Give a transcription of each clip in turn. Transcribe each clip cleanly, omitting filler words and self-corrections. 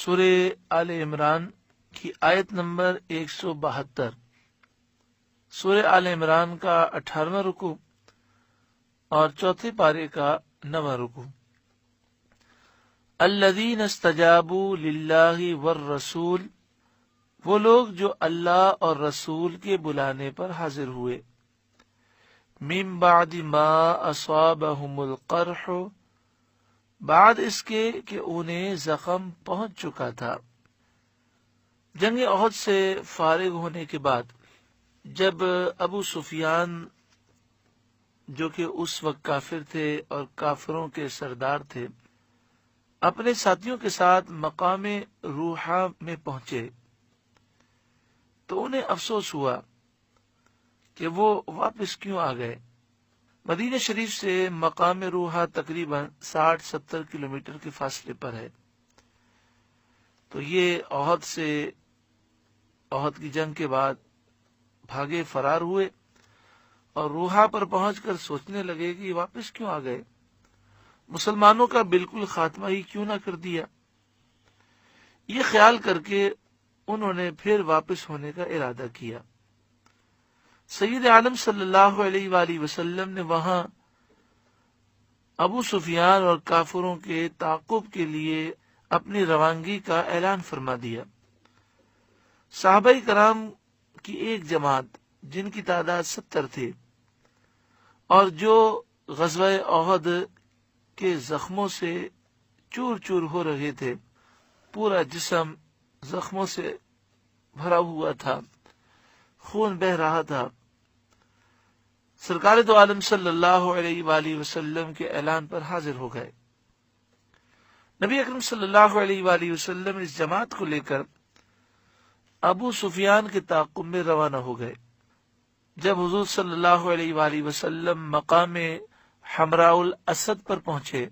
سورہ آل عمران کی آیت نمبر 172۔ سورہ آل عمران کا 18واں رکوع اور چوتھے پارے کا 9واں رکوع۔ الذین استجابوا للہ والرسول، وہ لوگ جو اللہ اور رسول کے بلانے پر حاضر ہوئے۔ من بعد ما اصابہم القرح، بعد اس کے کہ انہیں زخم پہنچ چکا تھا۔ جنگ احد سے فارغ ہونے کے بعد جب ابو سفیان جو کہ اس وقت کافر تھے اور کافروں کے سردار تھے، اپنے ساتھیوں کے ساتھ مقام روحہ میں پہنچے تو انہیں افسوس ہوا کہ وہ واپس کیوں آ گئے۔ مدینہ شریف سے مقام روحہ تقریباً 60-70 کلومیٹر کے فاصلے پر ہے۔ تو یہ احد کی جنگ کے بعد بھاگے فرار ہوئے اور روحہ پر پہنچ کر سوچنے لگے کہ یہ واپس کیوں آ گئے، مسلمانوں کا بالکل خاتمہ ہی کیوں نہ کر دیا۔ یہ خیال کر کے انہوں نے پھر واپس ہونے کا ارادہ کیا۔ سید عالم صلی اللہ علیہ وآلہ وسلم نے وہاں ابو سفیان اور کافروں کے تعاقب کے لیے اپنی روانگی کا اعلان فرما دیا۔ صحابہ کرام کی ایک جماعت جن کی تعداد 70 تھی اور جو غزوہ احد کے زخموں سے چور چور ہو رہے تھے، پورا جسم زخموں سے بھرا ہوا تھا، خون بہہ رہا تھا، سرکار دو عالم صلی اللہ علیہ وآلہ وسلم کے اعلان پر حاضر ہو گئے۔ نبی اکرم صلی اللہ علیہ وآلہ وسلم اس جماعت کو لے کر ابو سفیان کے تعاقب میں روانہ ہو گئے۔ جب حضور صلی اللہ علیہ وآلہ وسلم مقام حمراء الاسد پر پہنچے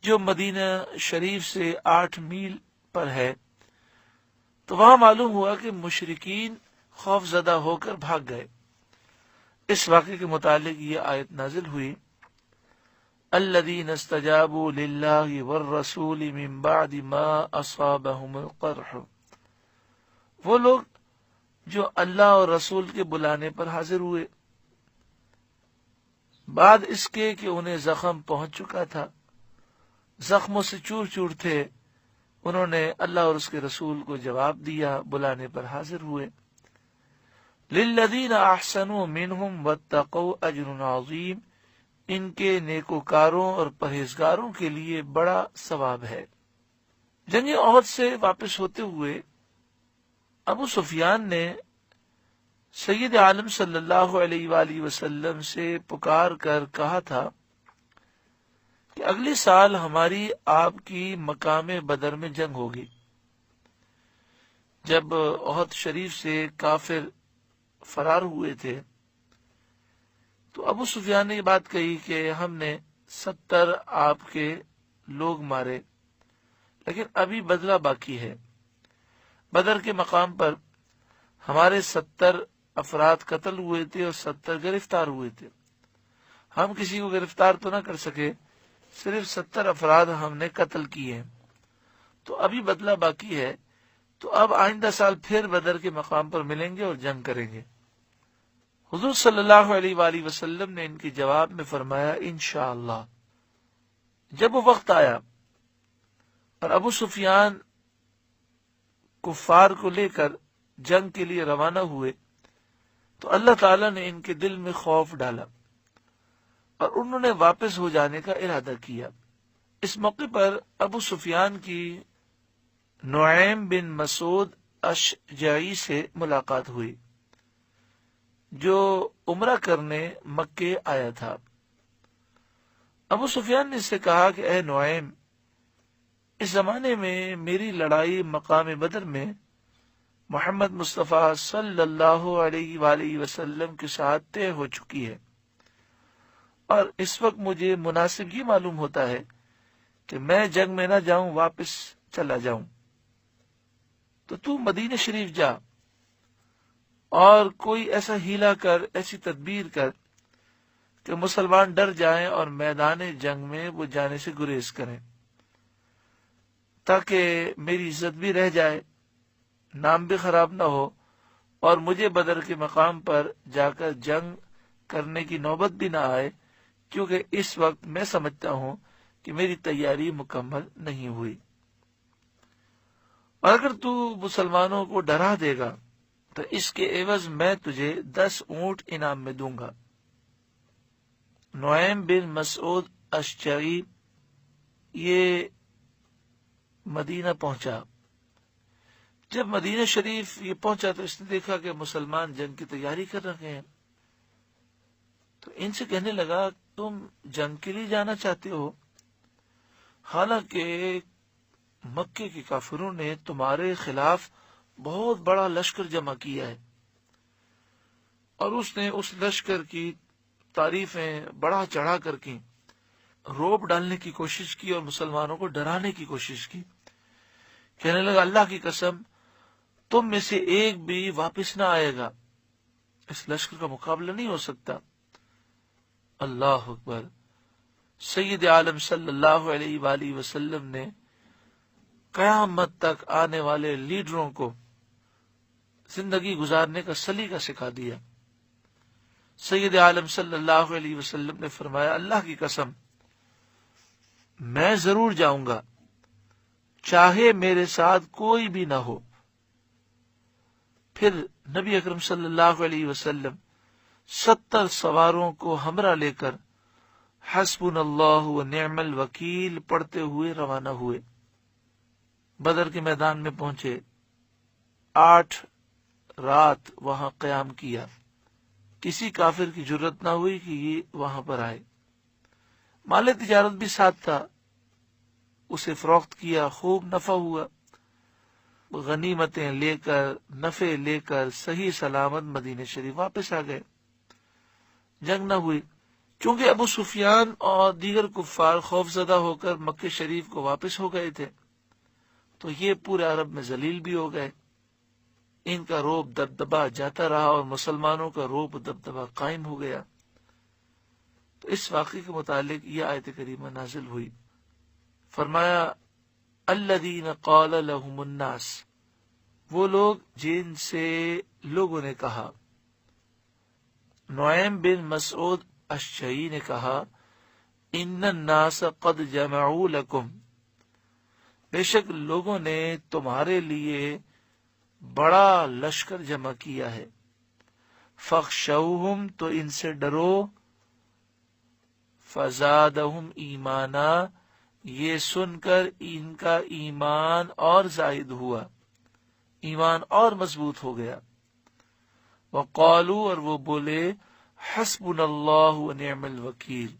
جو مدینہ شریف سے 8 میل پر ہے، تو وہاں معلوم ہوا کہ مشرکین خوف زدہ ہو کر بھاگ گئے۔ اس واقعے کے متعلق یہ آیت نازل ہوئی، الذین استجابوا للہ والرسول من بعد ما اصابہم القرح، وہ لوگ جو اللہ اور رسول کے بلانے پر حاضر ہوئے بعد اس کے کہ انہیں زخم پہنچ چکا تھا، زخموں سے چور چور تھے، انہوں نے اللہ اور اس کے رسول کو جواب دیا، بلانے پر حاضر ہوئے۔ للذین احسنوا منہم واتقوا اجر عظیم، ان کے نیکوکاروں اور پرہیزگاروں کے لیے بڑا ثواب ہے۔ جنگ احد سے واپس ہوتے ہوئے ابو سفیان نے سید عالم صلی اللہ علیہ وآلہ وسلم سے پکار کر کہا تھا کہ اگلے سال ہماری آپ کی مقام بدر میں جنگ ہوگی۔ جب احد شریف سے کافر فرار ہوئے تھے تو ابو سفیان نے یہ بات کہی کہ ہم نے 70 آپ کے لوگ مارے، لیکن ابھی بدلہ باقی ہے۔ بدر کے مقام پر ہمارے 70 افراد قتل ہوئے تھے اور 70 گرفتار ہوئے تھے۔ ہم کسی کو گرفتار تو نہ کر سکے، صرف 70 افراد ہم نے قتل کیے ہیں، تو ابھی بدلہ باقی ہے، تو اب آئندہ سال پھر بدر کے مقام پر ملیں گے اور جنگ کریں گے۔ حضور صلی اللہ علیہ وآلہ وسلم نے ان کے جواب میں فرمایا انشاءاللہ۔ جب وہ وقت آیا اور ابو سفیان کفار کو لے کر جنگ کے لیے روانہ ہوئے تو اللہ تعالیٰ نے ان کے دل میں خوف ڈالا اور انہوں نے واپس ہو جانے کا ارادہ کیا۔ اس موقع پر ابو سفیان کی نعیم بن مسعود اشجعی سے ملاقات ہوئی جو عمرہ کرنے مکے آیا تھا۔ ابو سفیان نے اس سے کہا کہ اے نعیم، اس زمانے میں میری لڑائی مقام بدر میں محمد مصطفیٰ صلی اللہ علیہ وآلہ وسلم کے ساتھ طے ہو چکی ہے، اور اس وقت مجھے مناسب یہ معلوم ہوتا ہے کہ میں جنگ میں نہ جاؤں، واپس چلا جاؤں، تو مدینہ شریف جا اور کوئی ایسا ہیلا کر، ایسی تدبیر کر کہ مسلمان ڈر جائیں اور میدان جنگ میں وہ جانے سے گریز کریں۔ تاکہ میری عزت بھی رہ جائے، نام بھی خراب نہ ہو، اور مجھے بدر کے مقام پر جا کر جنگ کرنے کی نوبت بھی نہ آئے، کیونکہ اس وقت میں سمجھتا ہوں کہ میری تیاری مکمل نہیں ہوئی۔ اور اگر تو مسلمانوں کو ڈرا دے گا تو اس کے عوض میں تجھے 10 اونٹ انعام میں دوں گا۔ نعیم بن مسعود اشجعی یہ مدینہ پہنچا۔ جب مدینہ شریف یہ پہنچا تو اس نے دیکھا کہ مسلمان جنگ کی تیاری کر رہے ہیں، تو ان سے کہنے لگا تم جنگ کے لیے جانا چاہتے ہو، حالانکہ مکے کے کافروں نے تمہارے خلاف بہت بڑا لشکر جمع کیا ہے، اور اس نے اس لشکر کی تعریفیں بڑا چڑھا کر کی، روب ڈالنے کی کوشش کی اور مسلمانوں کو ڈرانے کی کوشش کی۔ کہنے لگا اللہ کی قسم تم میں سے ایک بھی واپس نہ آئے گا، اس لشکر کا مقابلہ نہیں ہو سکتا۔ اللہ اکبر۔ سید عالم صلی اللہ علیہ وآلہ وسلم نے قیامت تک آنے والے لیڈروں کو زندگی گزارنے کا سلیقہ سکھا دیا۔ سید عالم صلی اللہ علیہ وسلم نے فرمایا اللہ کی قسم میں ضرور جاؤں گا، چاہے میرے ساتھ کوئی بھی نہ ہو۔ پھر نبی اکرم صلی اللہ علیہ وسلم 70 سواروں کو ہمراہ لے کر حسبنا اللہ و نعم الوکیل پڑھتے ہوئے روانہ ہوئے۔ بدر کے میدان میں پہنچے، 8 رات وہاں قیام کیا، کسی کافر کی جرت نہ ہوئی کہ یہ وہاں پر آئے۔ مال تجارت بھی ساتھ تھا، اسے فروخت کیا، خوب نفع ہوا، غنیمتیں لے کر نفع لے کر صحیح سلامت مدینہ شریف واپس آ گئے، جنگ نہ ہوئی۔ کیونکہ ابو سفیان اور دیگر کفار خوف زدہ ہو کر مکہ شریف کو واپس ہو گئے تھے، تو یہ پورے عرب میں ذلیل بھی ہو گئے، ان کا روب دبدبا جاتا رہا اور مسلمانوں کا روب دبدبا قائم ہو گیا۔ تو اس واقعے کے متعلق یہ آیت کریمہ نازل ہوئی، فرمایا الذین قال لهم الناس، وہ لوگ جن سے لوگوں نے کہا۔ نعیم بن مسعود اشجعی نے کہا ان الناس قد جمعوا لکم، بے شک لوگوں نے تمہارے لیے بڑا لشکر جمع کیا ہے، فاخشوہم تو ان سے ڈرو، فزادہم ایمانا یہ سن کر ان کا ایمان اور زائد ہوا، ایمان اور مضبوط ہو گیا۔ وقالوا اور وہ بولے حسبنا اللہ و نعم الوکیل،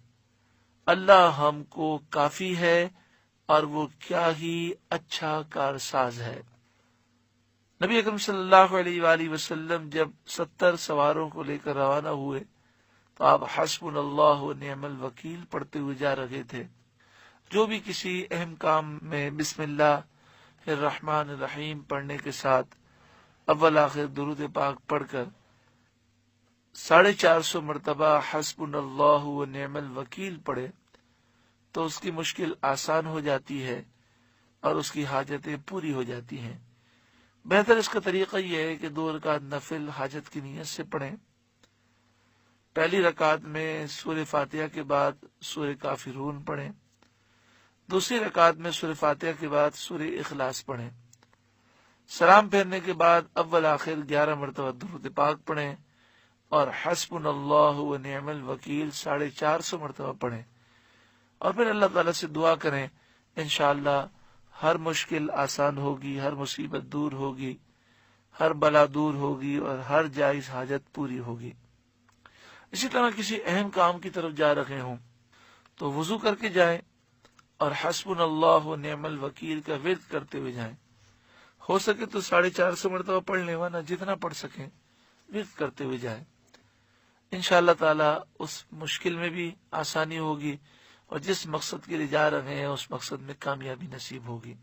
اللہ ہم کو کافی ہے اور وہ کیا ہی اچھا کارساز ہے۔ نبی اکرم صلی اللہ علیہ وآلہ وسلم جب 70 سواروں کو لے کر روانہ ہوئے تو آپ حسبنا اللہ و نعم الوکیل پڑھتے ہوئے جا رہے تھے۔ جو بھی کسی اہم کام میں بسم اللہ الرحمن الرحیم پڑھنے کے ساتھ اول آخر درود پاک پڑھ کر 450 مرتبہ حسبنا اللہ و نعم الوکیل پڑھے تو اس کی مشکل آسان ہو جاتی ہے اور اس کی حاجتیں پوری ہو جاتی ہیں۔ بہتر اس کا طریقہ یہ ہے کہ 2 رکعت نفل حاجت کی نیت سے پڑھیں۔ پہلی رکعت میں سورہ فاتحہ کے بعد سورہ کافرون پڑھیں، دوسری رکعت میں سورہ فاتحہ کے بعد سورہ اخلاص پڑھیں، سلام پھیرنے کے بعد اول آخر 11 مرتبہ درود پاک پڑھیں اور حسبنا اللہ و نعم الوکیل 450 مرتبہ پڑھیں، اور پھر اللہ تعالیٰ سے دعا کریں، انشاءاللہ ہر مشکل آسان ہوگی، ہر مصیبت دور ہوگی، ہر بلا دور ہوگی اور ہر جائز حاجت پوری ہوگی۔ اسی طرح کسی اہم کام کی طرف جا رہے ہوں تو وضو کر کے جائیں اور حسبنا اللہ و نعم الوکیل کا ورد کرتے ہوئے جائیں، ہو سکے تو 450 مرتبہ پڑھ لیں، ورنہ جتنا پڑھ سکیں ورد کرتے ہوئے جائیں۔ انشاءاللہ تعالیٰ اس مشکل میں بھی آسانی ہوگی اور جس مقصد کے لیے جا رہے ہیں اس مقصد میں کامیابی نصیب ہوگی۔